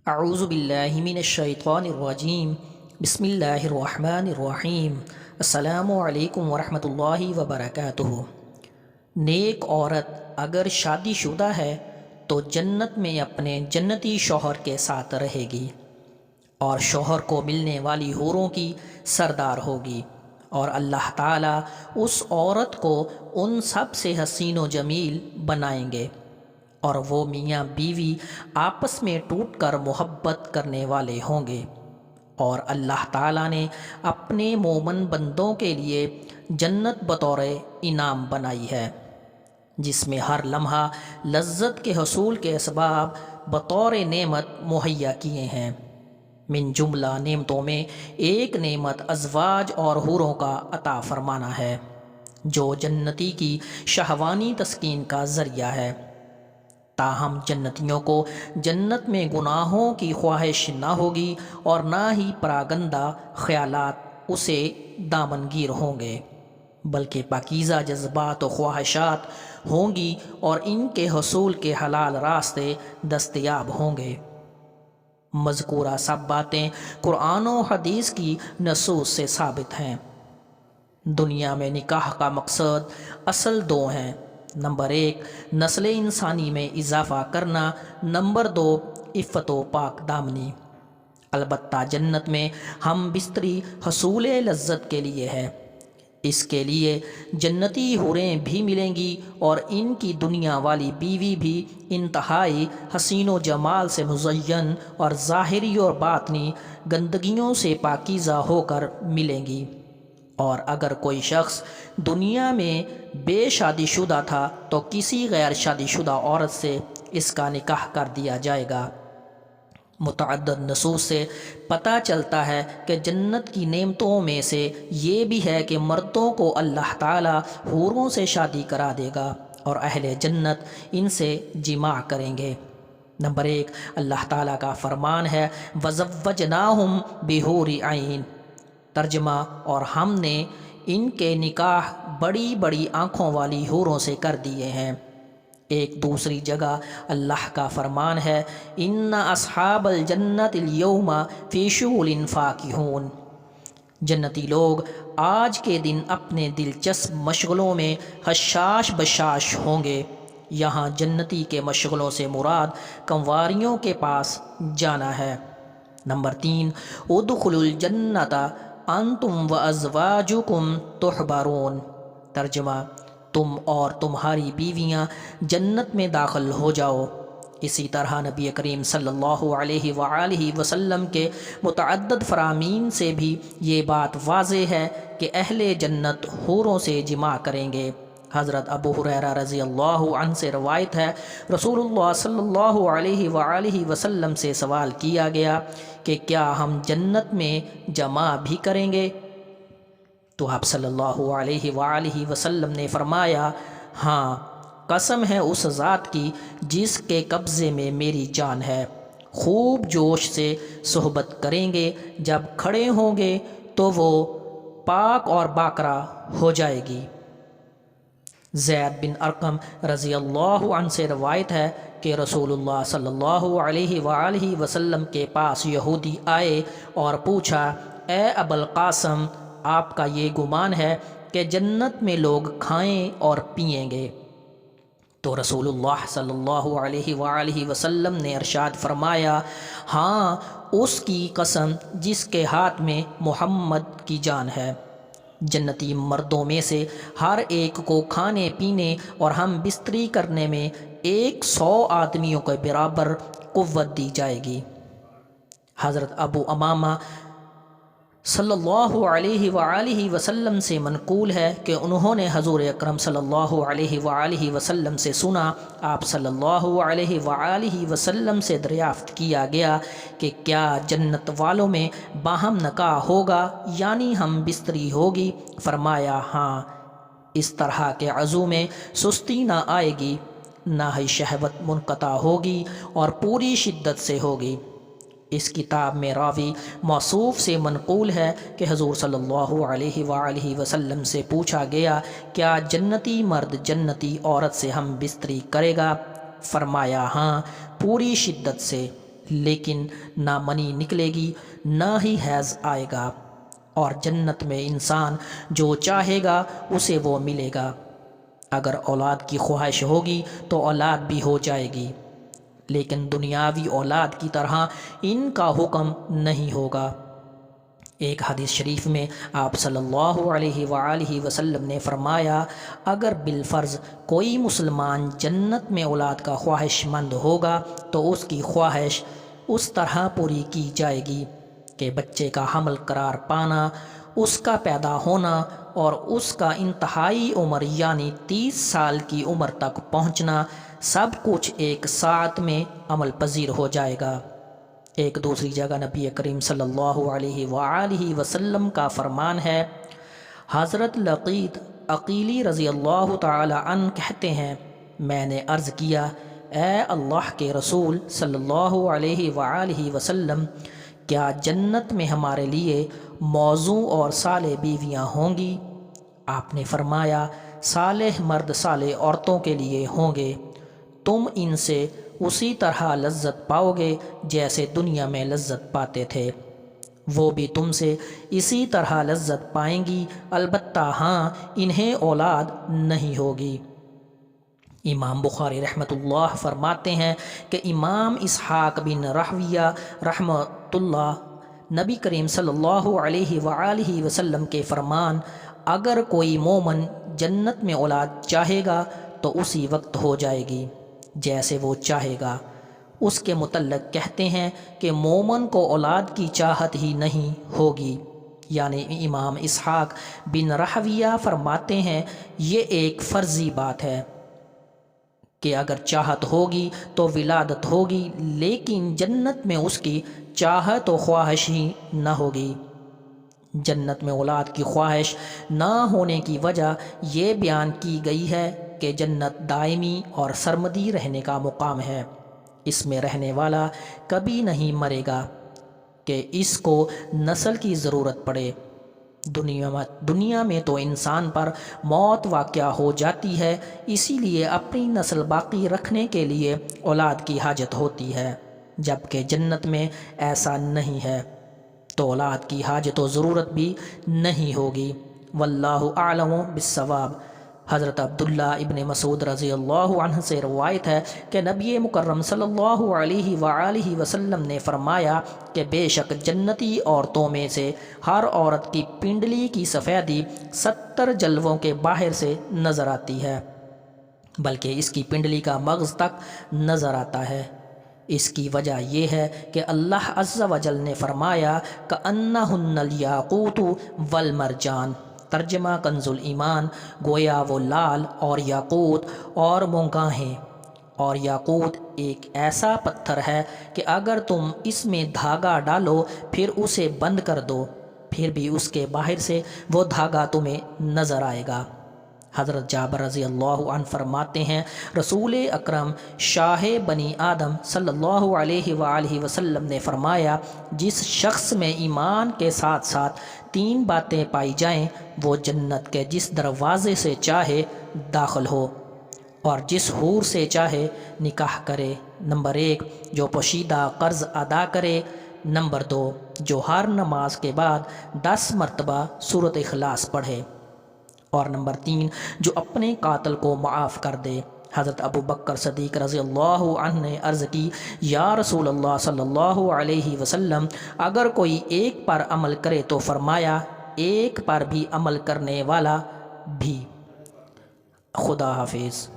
اعوذ باللہ من الشیطان الرجیم بسم اللہ الرحمن الرحیم السلام علیکم ورحمۃ اللہ وبرکاتہ۔ نیک عورت اگر شادی شدہ ہے تو جنت میں اپنے جنتی شوہر کے ساتھ رہے گی اور شوہر کو ملنے والی حوروں کی سردار ہوگی، اور اللہ تعالیٰ اس عورت کو ان سب سے حسین و جمیل بنائیں گے، اور وہ میاں بیوی آپس میں ٹوٹ کر محبت کرنے والے ہوں گے۔ اور اللہ تعالیٰ نے اپنے مومن بندوں کے لیے جنت بطور انعام بنائی ہے، جس میں ہر لمحہ لذت کے حصول کے اسباب بطور نعمت مہیا کیے ہیں۔ من جملہ نعمتوں میں ایک نعمت ازواج اور حوروں کا عطا فرمانا ہے، جو جنتی کی شہوانی تسکین کا ذریعہ ہے۔ تاہم جنتیوں کو جنت میں گناہوں کی خواہش نہ ہوگی اور نہ ہی پراگندہ خیالات اسے دامنگیر ہوں گے، بلکہ پاکیزہ جذبات و خواہشات ہوں گی اور ان کے حصول کے حلال راستے دستیاب ہوں گے۔ مذکورہ سب باتیں قرآن و حدیث کی نصوص سے ثابت ہیں۔ دنیا میں نکاح کا مقصد اصل دو ہیں: نمبر 1 نسل انسانی میں اضافہ کرنا، نمبر 2 عفت و پاک دامنی۔ البتہ جنت میں ہم بستری حصول لذت کے لیے ہے، اس کے لیے جنتی حوریں بھی ملیں گی اور ان کی دنیا والی بیوی بھی انتہائی حسین و جمال سے مزین اور ظاہری اور باطنی گندگیوں سے پاکیزہ ہو کر ملیں گی۔ اور اگر کوئی شخص دنیا میں بے شادی شدہ تھا تو کسی غیر شادی شدہ عورت سے اس کا نکاح کر دیا جائے گا۔ متعدد نصوص سے پتہ چلتا ہے کہ جنت کی نعمتوں میں سے یہ بھی ہے کہ مردوں کو اللہ تعالیٰ حوروں سے شادی کرا دے گا اور اہل جنت ان سے جماع کریں گے۔ نمبر 1 اللہ تعالیٰ کا فرمان ہے وَزَوَّجْنَاهُمْ بِحُورٍ عَيْنٍ۔ ترجمہ: اور ہم نے ان کے نکاح بڑی بڑی آنکھوں والی حوروں سے کر دیے ہیں۔ ایک دوسری جگہ اللہ کا فرمان ہے ان اصحاب الجنت اليوم فی شغل فاکہون۔ جنتی لوگ آج کے دن اپنے دلچسپ مشغلوں میں حشاش بشاش ہوں گے۔ یہاں جنتی کے مشغلوں سے مراد کنواریوں کے پاس جانا ہے۔ نمبر 3 ادخلوا الجنت انتم وازواجکم تحبرون۔ ترجمہ: تم اور تمہاری بیویاں جنت میں داخل ہو جاؤ۔ اسی طرح نبی کریم صلی اللہ علیہ وآلہ وسلم کے متعدد فرامین سے بھی یہ بات واضح ہے کہ اہل جنت حوروں سے جماع کریں گے۔ حضرت ابو ہریرہ رضی اللہ عنہ سے روایت ہے، رسول اللہ صلی اللہ علیہ وآلہ وسلم سے سوال کیا گیا کہ کیا ہم جنت میں جماع بھی کریں گے؟ تو آپ صلی اللہ علیہ وآلہ وسلم نے فرمایا، ہاں، قسم ہے اس ذات کی جس کے قبضے میں میری جان ہے، خوب جوش سے صحبت کریں گے، جب کھڑے ہوں گے تو وہ پاک اور باکرہ ہو جائے گی۔ زید بن ارقم رضی اللہ عنہ سے روایت ہے کہ رسول اللہ صلی اللہ علیہ وآلہ وسلم کے پاس یہودی آئے اور پوچھا، اے ابوالقاسم، آپ کا یہ گمان ہے کہ جنت میں لوگ کھائیں اور پئیں گے؟ تو رسول اللہ صلی اللہ علیہ وآلہ وسلم نے ارشاد فرمایا، ہاں، اس کی قسم جس کے ہاتھ میں محمد کی جان ہے، جنتی مردوں میں سے ہر ایک کو کھانے پینے اور ہم بستری کرنے میں 100 آدمیوں کے برابر قوت دی جائے گی۔ حضرت ابو امامہ صلی اللہ علیہ وآلہ وسلم سے منقول ہے کہ انہوں نے حضور اکرم صلی اللہ علیہ وآلہ وسلم سے سنا، آپ صلی اللہ علیہ وآلہ وسلم سے دریافت کیا گیا کہ کیا جنت والوں میں باہم نکاح ہوگا، یعنی ہم بستری ہوگی؟ فرمایا، ہاں، اس طرح کے عضو میں سستی نہ آئے گی، نہ ہی شہوت منقطع ہوگی اور پوری شدت سے ہوگی۔ اس کتاب میں راوی موصوف سے منقول ہے کہ حضور صلی اللہ علیہ وآلہ وسلم سے پوچھا گیا، کیا جنتی مرد جنتی عورت سے ہم بستری کرے گا؟ فرمایا، ہاں، پوری شدت سے، لیکن نہ منی نکلے گی نہ ہی حیض آئے گا، اور جنت میں انسان جو چاہے گا اسے وہ ملے گا۔ اگر اولاد کی خواہش ہوگی تو اولاد بھی ہو جائے گی، لیکن دنیاوی اولاد کی طرح ان کا حکم نہیں ہوگا۔ ایک حدیث شریف میں آپ صلی اللہ علیہ وآلہ وسلم نے فرمایا، اگر بالفرض کوئی مسلمان جنت میں اولاد کا خواہش مند ہوگا تو اس کی خواہش اس طرح پوری کی جائے گی کہ بچے کا حمل قرار پانا، اس کا پیدا ہونا اور اس کا انتہائی عمر یعنی 30 سال کی عمر تک پہنچنا سب کچھ ایک ساعت میں عمل پذیر ہو جائے گا۔ ایک دوسری جگہ نبی کریم صلی اللہ علیہ وآلہ وسلم کا فرمان ہے، حضرت لقیط عقیلی رضی اللہ تعالی عنہ کہتے ہیں، میں نے عرض کیا، اے اللہ کے رسول صلی اللہ علیہ وآلہ وسلم، کیا جنت میں ہمارے لیے موزوں اور صالح بیویاں ہوں گی؟ آپ نے فرمایا، صالح مرد صالح عورتوں کے لیے ہوں گے، تم ان سے اسی طرح لذت پاؤ گے جیسے دنیا میں لذت پاتے تھے، وہ بھی تم سے اسی طرح لذت پائیں گی، البتہ ہاں انہیں اولاد نہیں ہوگی۔ امام بخاری رحمۃ اللہ فرماتے ہیں کہ امام اسحاق بن راہویہ رحمۃ اللہ نبی کریم صلی اللہ علیہ وآلہ وسلم کے فرمان، اگر کوئی مومن جنت میں اولاد چاہے گا تو اسی وقت ہو جائے گی جیسے وہ چاہے گا۔ اس کے متعلق کہتے ہیں کہ مومن کو اولاد کی چاہت ہی نہیں ہوگی، یعنی امام اسحاق بن راہویہ فرماتے ہیں یہ ایک فرضی بات ہے کہ اگر چاہت ہوگی تو ولادت ہوگی، لیکن جنت میں اس کی چاہت و خواہش ہی نہ ہوگی۔ جنت میں اولاد کی خواہش نہ ہونے کی وجہ یہ بیان کی گئی ہے کہ جنت دائمی اور سرمدی رہنے کا مقام ہے، اس میں رہنے والا کبھی نہیں مرے گا کہ اس کو نسل کی ضرورت پڑے۔ دنیا میں تو انسان پر موت واقع ہو جاتی ہے، اسی لیے اپنی نسل باقی رکھنے کے لیے اولاد کی حاجت ہوتی ہے، جبکہ جنت میں ایسا نہیں ہے، تو اولاد کی حاجت و ضرورت بھی نہیں ہوگی۔ واللہ اعلم بالصواب۔ حضرت عبداللہ ابن مسعود رضی اللہ عنہ سے روایت ہے کہ نبی مکرم صلی اللہ علیہ وآلہ وسلم نے فرمایا کہ بے شک جنتی عورتوں میں سے ہر عورت کی پنڈلی کی سفیدی 70 جلووں کے باہر سے نظر آتی ہے، بلکہ اس کی پنڈلی کا مغز تک نظر آتا ہے۔ اس کی وجہ یہ ہے کہ اللہ عز و جل نے فرمایا کأنہن الیاقوت والمرجان، ترجمہ کنز الایمان، گویا وہ لال اور یاقوت اور مونگا ہیں، اور یاقوت ایک ایسا پتھر ہے کہ اگر تم اس میں دھاگا ڈالو پھر اسے بند کر دو، پھر بھی اس کے باہر سے وہ دھاگا تمہیں نظر آئے گا۔ حضرت جابر رضی اللہ عنہ فرماتے ہیں رسول اکرم شاہ بنی آدم صلی اللہ علیہ وآلہ وسلم نے فرمایا، جس شخص میں ایمان کے ساتھ ساتھ 3 باتیں پائی جائیں وہ جنت کے جس دروازے سے چاہے داخل ہو اور جس حور سے چاہے نکاح کرے۔ نمبر 1، جو پوشیدہ قرض ادا کرے۔ نمبر 2، جو ہر نماز کے بعد 10 مرتبہ سورۃ اخلاص پڑھے۔ اور نمبر 3، جو اپنے قاتل کو معاف کر دے۔ حضرت ابو بکر صدیق رضی اللہ عنہ نے عرض کی، یا رسول اللہ صلی اللہ علیہ وسلم، اگر کوئی ایک پر عمل کرے تو فرمایا ایک پر بھی عمل کرنے والا بھی۔ خدا حافظ۔